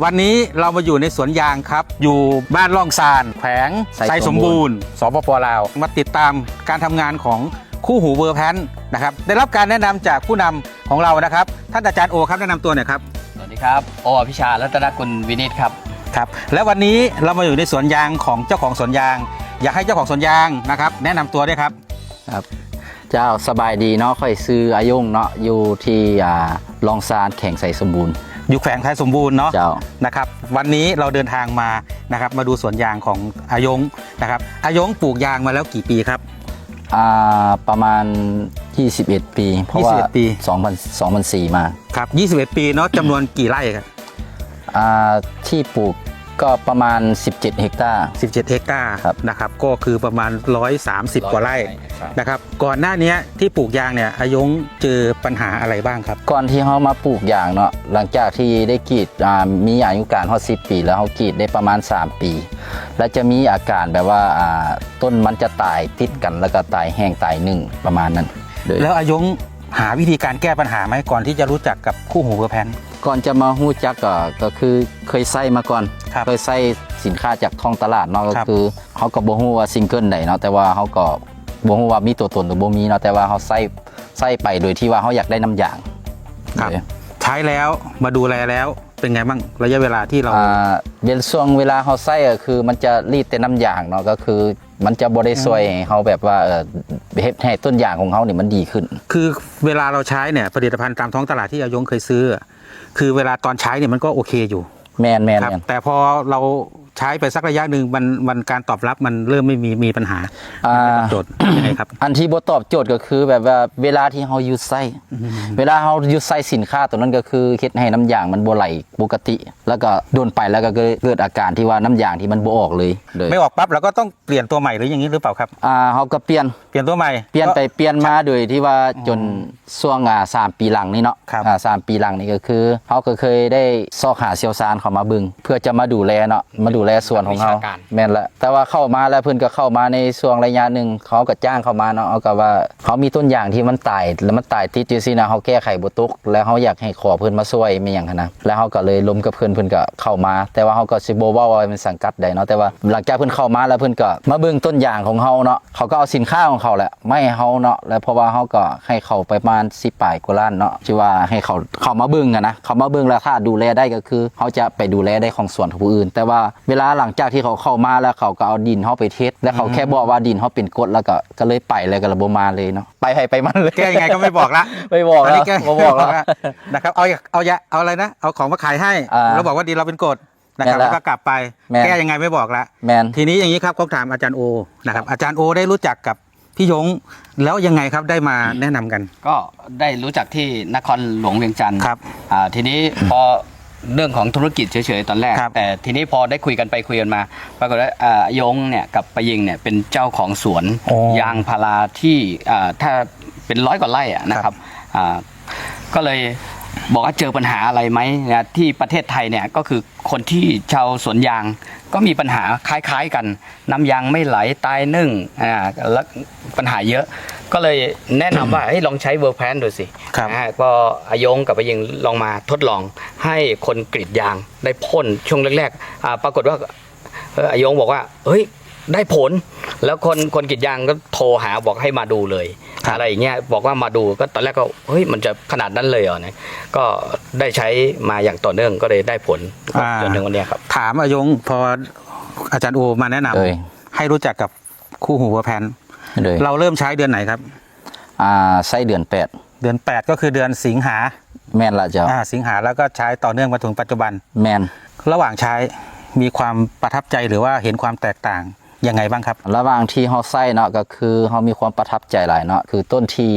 วันนี้เรามาอยู่ในสวนยางครับอยู่บ้านล่องซานแขวงไซสมบูรณ์สปป.ลาวมาติดตามการทำงานของคู่หูเวอร์แพนนะครับได้รับการแนะนำจากผู้นำของเรานะครับท่านอาจารย์โอครับแนะนำตัวหน่อยครับสวัสดีครับโออภิชารัตนกุลวินิตครับครับและวันนี้เรามาอยู่ในสวนยางของเจ้าของสวนยางอยากให้เจ้าของสวนยางนะครับแนะนำตัวด้วยครับครับเจ้าสบายดีเนาะค่อยซื้ออายุงเนาะอยู่ที่ลองซานแข่งใส่สมบูรณ์อยู่แขวงไทยสมบูรณ์เนาะเจ้านะครับวันนี้เราเดินทางมานะครับมาดูสวนยางของอายงนะครับอายงปลูกยางมาแล้วกี่ปีครับประมาณ21ปีเพราะว่าปี2004มาครับ21ปีเนาะจำนวนกี่ไร่ครับที่ปลูกก็ประมาณ17เฮกตาร์17เฮกตาร์นะครับก็คือประมาณ130กว่าไร่นะครับก่อนหน้านี้ที่ปลูกยางเนี่ยอายงเจอปัญหาอะไรบ้างครับก่อนที่เขามาปลูกยางเนาะหลังจากที่ได้กรีดมีอายุการ10 ปีแล้วเขากรีดได้ประมาณ3 ปีแล้วจะมีอาการแบบว่าต้นมันจะตายติดกันแล้วก็ตายแห้งตายนึ่งประมาณนั้นแล้วอายงหาวิธีการแก้ปัญหาไหมก่อนที่จะรู้จักกับคู่หูเวอร์แพนก่อนจะมาฮู้จักก็คือเคยใส่มาก่อนเคยใส่สินค้าจากท้องตลาดเนาะก็คือเขาก็บ่ฮู้ว่าซิงเกิลไหนเนาะแต่ว่าเขาก็บ่ฮู้ว่ามีตัวตนหรือบ่มีเนาะแต่ว่าเขาใส่ไปโดยที่ว่าเขาอยากได้น้ำยางครับใช้แล้วมาดูแลแล้วเป็นไงบ้างระยะเวลาที่เราเป็นช่วงเวลาเขาใส่ก็คือมันจะรีดแต่น้ำยางเนาะก็คือมันจะบ่ได้ช่วยเขาแบบว่าให้ต้นยางของเขาเนี่ยมันดีขึ้นคือเวลาเราใช้เนี่ยผลิตภัณฑ์ตามท้องตลาดที่อายงเคยซื้อคือเวลาตอนใช้เนี่ยมันก็โอเคอยู่แมนแต่พอเราใช้ไปสักระยะหนึ่งมันการตอบรับมันเริ่มไม่มีปัญหาโจทย์ยังไงครับอันที่บ่ตอบโจทย์ก็คือแบบว่าเวลาที่เขายูไซเวลาเขายูไซสินค้าตัวนั้นก็คือเฮ็ดให้น้ำยางมันบ่ไหลปกติแล้วก็โดนไปแล้วก็เกิดอาการที่ว่าน้ำยางที่มันบ่ออกเลยไม่ออกปั๊บเราก็ต้องเปลี่ยนตัวใหม่หรืออย่างนี้หรือเปล่าครับเขาก็เปลี่ยนตัวใหม่เปลี่ยนไปเปลี่ยนมาโดยที่ว่าจนช่วง3 ปีหลังนี้เนาะ3 ปีหลังนี้ก็คือเขาก็เคยได้ซอกหาเชี่ยวชาญเข้ามาบึงเพื่อจะมาดูแลเนาะมาดูแลส่วนของเขาแม่นละแต่ว่าเข้ามาแล้วเพิ่นก็เข้ามาในช่วงระยะหนึ่งเขาก็จ้างเข้ามาเนาะเอาก็ว่าเขามีต้นอย่างที่มันตายแล้วมันตายติดอยู่สินะเขาแก้ไขบ่ตกแล้วเขาอยากให้ขอเพิ่นมาช่วยไม่อย่างนะแล้วเขาก็เลยล้มกับเพิ่นก็เข้ามาแต่ว่าเขาก็สิบ่ว่าเป็นสังกัดใดเนาะแต่ว่าหลังจากเพิ่นเข้ามาแล้วเพิ่นก็มาเบิ่งต้นอย่างของเขาเนาะเขาก็เอาสินค้าของเขาแหละไม่ให้เขาเนาะแล้วเพราะว่าเขาก็ให้เขาไปประมาณ10 ปลายกว่าล้านเนาะที่ว่าให้เขามาเบิ่งนะเขามาเบิ่งแล้วถ้าดูแลได้ก็คือเขาจะไปดูแลได้ของส่วนของผู้อื่นแต่ว่าเวลาหลังจากที่เขาเข้ามาแล้วเขาก็เอาดินเขาไปเทสแล้วเขาแค่บอกว่าดินเขาเป็นกรดแล้วก็เลยไปเลยก็ระบบมาเลยเนาะไปมันเลยแก้ยังไงก็ไม่บอกละไม่บอกแล้วไม่บอกแล้วนะครับเอาอะไรนะเอาของมาขายให้แล้วบอกว่าดินเราเป็นกรดนะครับแล้วก็กลับไปแก้ยังไงไม่บอกละทีนี้อย่างนี้ครับเขาถามอาจารย์โอนะครับอาจารย์โอได้รู้จักกับพี่ยงแล้วยังไงครับได้มาแนะนำกันก็ได้รู้จักที่นครหลวงเวียงจันทร์ครับทีนี้พอเรื่องของธุรกิจเฉยๆตอนแรกแต่ทีนี้พอได้คุยกันไปคุยกันมาปรากฏว่ายงเนี่ยกับปะยิงเนี่ยเป็นเจ้าของสวนยางพาราที่ถ้าเป็น100 กว่าไร่นะครับก็เลยบอกว่าเจอปัญหาอะไรไหมนะที่ประเทศไทยเนี่ยก็คือคนที่ชาวสวนยางก็มีปัญหาคล้ายๆกันน้ำยางไม่ไหลตายนึ่งแล้วปัญหาเยอะก็เลยแนะนำว่าลองใช้เวอร์แพนดูสิก็อายงกับไปยิงลองมาทดลองให้คนกรีดยางได้พ่นช่วงแรกๆปรากฏว่าอายงบอกว่าเฮ้ยได้ผลแล้วคนกรีดยางก็โทรหาบอกให้มาดูเลยอะไรอย่างเงี้ยบอกว่ามาดูก็ตอนแรกก็เฮ้ยมันจะขนาดนั้นเลยเหรอเนี่ยก็ได้ใช้มาอย่างต่อเนื่องก็เลยได้ผลจนถึงวันนี้ครับถามอายงพออาจารย์โอมาแนะนำให้รู้จักกับคู่หูเวอร์แพนเราเริ่มใช้เดือนไหนครับใช้เดือน8ก็คือเดือนสิงหาแม่นละเจ้าสิงหาแล้วก็ใช้ต่อเนื่องมาถึงปัจจุบันแม่นระหว่างใช้มีความประทับใจหรือว่าเห็นความแตกต่างยังไงบ้างครับระหว่างที่เขาใส่เนาะก็คือเขามีความประทับใจหลายเนาะคือต้นที่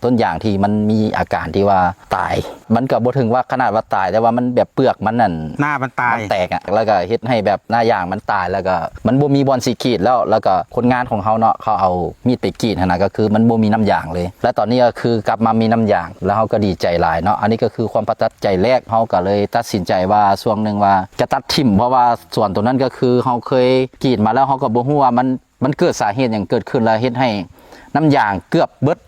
ต้นอย่างที่มันมีอาการที่ว่าตายมันก็บ่ถึงว่าขนาดว่าตายแต่ว่ามันแบบเปลือกมันนั่นหน้ามันตายแตกแล้วก็เฮ็ดให้แบบหน้าอย่างมันตายแล้วก็มันบ่มีบอลสีขีดแล้วก็คนงานของเขาเนาะเขาเอามีดไปกรีดนะก็คือมันบ่มีน้ำยางเลยและตอนนี้ก็คือกลับมามีน้ำยางแล้วเขาก็ดีใจหลายเนาะอันนี้ก็คือความประทับใจแรกเขาก็เลยตัดสินใจว่าช่วงนึงว่าจะตัดทิ่มเพราะว่าส่วนตัวนั้นก็คือเขาเคยกรีดมาแล้วเขาก็บ่ฮู้ว่ามันเกิดสาเหตุอย่างเกิดขึ้นแล้วเฮ็ดให้น้ำยางเกือบเบิด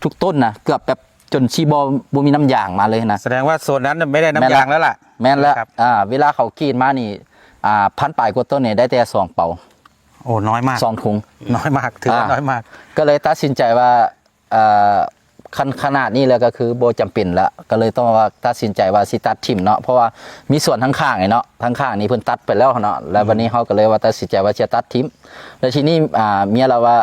ทุกต้นนะเกือบแบบ จนชีบ่มีน้ำยางมาเลยนะ แสดงว่าโซนนั้นไม่ได้น้ำยางแล้วล่ะ แม่นแล้ว ครับ เวลาเขากรีดมานี่พันปลายกว่าต้นเนี่ยได้แต่2 เป่า โอ้น้อยมาก 2 ถุง น้อยมากถือว่าน้อยมาก ก็เลยตัดสินใจว่าขนาดนี้แล้วก็คือโบจำเป็นแล้วก็เลยต้องว่าตัดสินใจว่าสิตัดทิ่มเนาะเพราะว่ามีส่วนทั้งข้างไงเนาะทั้งข้างนี้เพิ่นตัดไปแล้วเนาะแล้ววันนี้เขาก็เลยว่าตัดสินใจว่าจะตัดทิ่มแล้วทีนี้เมียเราว่า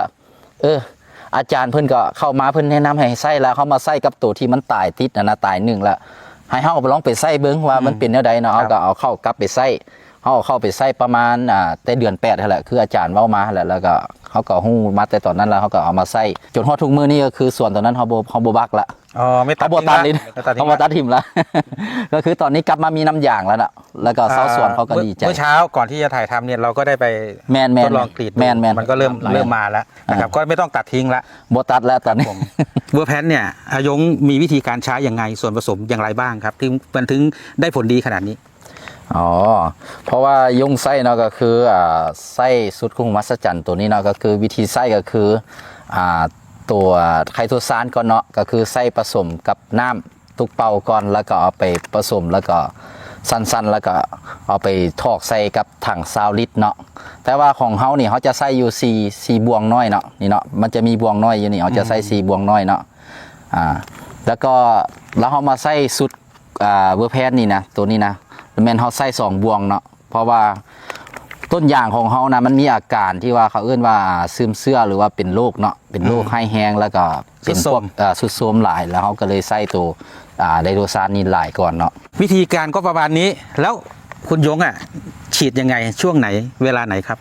อาจารย์เพิ่นก็เข้ามาเพิ่นแนะนำให้ใส่แล้วเขามาใส่กับตัวที่มันตายติดนะตายหนึ่งแล้วให้เขาเอาไปลองไปใส่เบิ้งว่ามันเป็นแนวใดเนาะเขาก็เอาเข้ากลับไปใส่เขาเอาเข้าไปใส่ประมาณแต่เดือน8นั่นแหละคืออาจารย์เว้ามาแล้วก็เขาก็ฮู้มาแต่ตอนนั้นแล้วเขาก็เอามาใส่จนฮอดทุกมื้อนี้ก็คือส่วนตอนนั้นเขาบ่บักละ อ๋อไม่ตัด เขาบ่ตัดเลยนะ ไม่ตัดทิ้ เขา ง บ่ ละ ตัดทิ่มละก็คือตอนนี้กลับมามีน้ำยางแล้วน่ะแล้วก็ชาวสวนเขาก็ดีใจ เมื่อเช้าก่อนที่จะถ่ายทำเนี่ยเราก็ได้ไป แม่น ทดลองกรีดดู แม่นมันก็เริ่มมาแล้วนะครับก็ไม่ต้องตัดทิ้งละ บ่ตัดแล้วตอนนี้ เวอร์แพนเนี่ยอายงมีวิธีการใช้อย่างไงส่วนผสมอย่างไรบ้างครับที่มันถึงได้ผลดีขนาดนี้ อ๋อเพราะว่ายุ่งไส้เนาะก็คือไส้สุดคุ้งมหัศจรรย์ตัวนี้เนาะก็คือวิธีไส้ก็คือตัวไคโตซานก่อนเนาะก็คือไส้ผสมกับน้ำทุกเป่าก่อนแล้วก็เอาไปผสมแล้วก็สั้นๆแล้วก็เอาไปทอกใส่กับถัง20 ลิตรเนาะแต่ว่าของเฮานี่เขาจะใส่อยู่4บวงน้อยเนาะนี่เนาะมันจะมีบวงน้อยอยู่นี่เขาจะใส่4บวงน้อยเนาะแล้วก็แล้วเขามาใส่สุดเวอร์แพนนี่นะตัวนี้นะแม่นเขาใส่2 บวงเนาะเพราะว่าต้นยางของเขานะมันมีอาการที่ว่าเขาเอื้นว่าซึมเสื้อหรือว่าเป็นโรคเนาะเป็นโรคไข้แห้งแล้วก็เป็นพวกสุดโทรมหลายแล้วเขาก็เลยใส่ตัวไดโรซานนี่หลายก่อนเนาะ วิธีการก็ประมาณนี้แล้วคุณยงฉีดยังไงช่วงไหนเวลาไหนครับ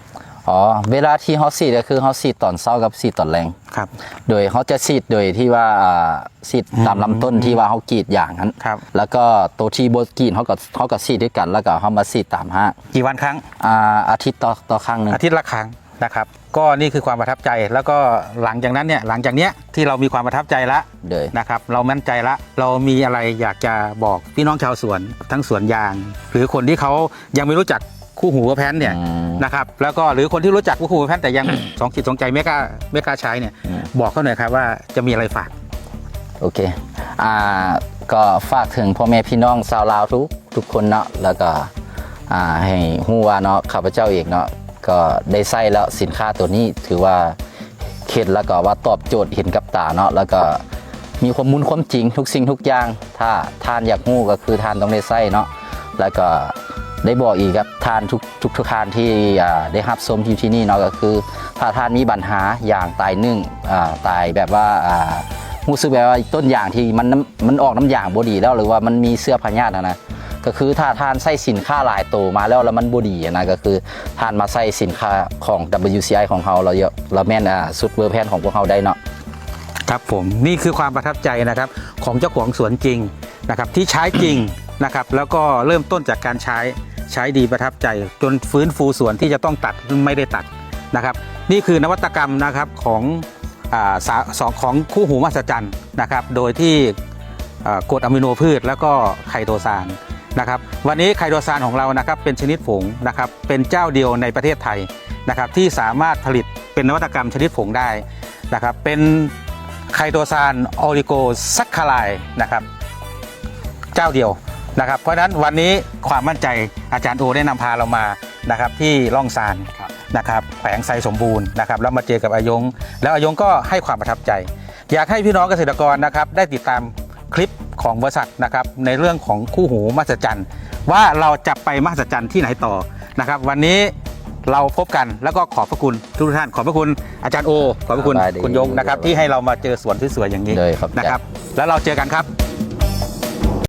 อ๋อเวลาที่เขาฉีดก็คือเขาฉีดตอนเช้ากับฉีดตอนแรง ครับ โดยเขาจะฉีดโดยที่ว่าฉีดตามลำต้นที่ว่าเขากรีดอย่างนั้น ครับ แล้วก็ตัวที่โบกรีดเขาก็ฉีดด้วยกันแล้วก็เขามาฉีดตามห้าง กี่วันครั้ง อาทิตย์ต่อครั้งหนึ่ง อาทิตย์ละครั้งนะครับก็นี่คือความประทับใจแล้วก็หลังจากนั้นเนี่ยหลังจากเนี้ยที่เรามีความประทับใจละ เลย นะครับเรามั่นใจละเรามีอะไรอยากจะบอกพี่น้องชาวสวนทั้งสวนยาง หรือคนที่เขายังไม่รู้จักคู่หูเวอร์แพนเนี่ยนะครับแล้วก็หรือคนที่รู้จักคู่หูเวอร์แพนแต่ยัง สองจิตสองใจไม่กล้าใช้เนี่ยบอกเขาหน่อยครับว่าจะมีอะไรฝาก โอเคก็ฝากถึงพ่อแม่พี่น้องชาวลาวทุกคนเนาะแล้วก็ให้ฮู้ว่าเนาะข้าพเจ้าเองเนาะก็ได้ใช้แล้วสินค้าตัวนี้ถือว่าเข็ดแล้วก็ว่าตอบโจทย์เห็นกับตาเนาะแล้วก็มีความมุนความจริงทุกสิ่งทุกอย่างถ้าทานอยากฮู้ก็คือทานต้องได้ใช้เนาะแล้วก็ได้บอกอีกครับทานทุกทานที่ได้รับชมอยู่ที่นี่เนาะก็คือถ้าทานมีปัญหาอย่างตายนึ่งตายแบบว่ารู้สึกแบบว่าต้นอย่างที่มันออกน้ำอย่างบดีแล้วหรือว่ามันมีเสื้อพญาตินะก็คือถ้าทานใส่สินค้าหลายตัวมาแล้วมันบดีนะก็คือทานมาใส่สินค้าของ WCI ของเราเราเยอะเราแม่นสุดเวอร์แพนของพวกเราได้เนาะ ครับผมนี่คือความประทับใจนะครับของเจ้าของสวนจริงนะครับที่ใช้จริงนะครับแล้วก็เริ่มต้นจากการใช้ดีประทับใจจนฟื้นฟูสวนที่จะต้องตัดไม่ได้ตัดนะครับนี่คือนวัตกรรมนะครับของของคู่หูมหัศจรรย์นะครับโดยที่กรดอะมิโนพืชแล้วก็ไคโตซานนะครับวันนี้ไคโตซานของเรานะครับเป็นชนิดผงนะครับเป็นเจ้าเดียวในประเทศไทยนะครับที่สามารถผลิตเป็นนวัตกรรมชนิดผงได้นะครับเป็นไคโตซานออริโกซัคคาไลนะครับเจ้าเดียวนะครับเพราะฉะนั้นวันนี้ความมั่นใจอาจารย์โอได้นำพาเรามานะครับที่ร่องซานนะครับแขวงไซสมบูรณ์นะครับแล้วมาเจอกับอายงแล้วอายงก็ให้ความประทับใจอยากให้พี่น้องเกษตรกรนะครับได้ติดตามคลิปของบริษัทนะครับในเรื่องของคู่หูมหัศจรรย์ว่าเราจะไปมหัศจรรย์ที่ไหนต่อนะครับวันนี้เราพบกันแล้วก็ขอบพระคุณทุกท่านขอบพระคุณอาจารย์โอขอบพระคุณคุณยงนะครับที่ให้เรามาเจอสวนสวยๆอย่างนี้นะครับแล้วเราเจอกันครับ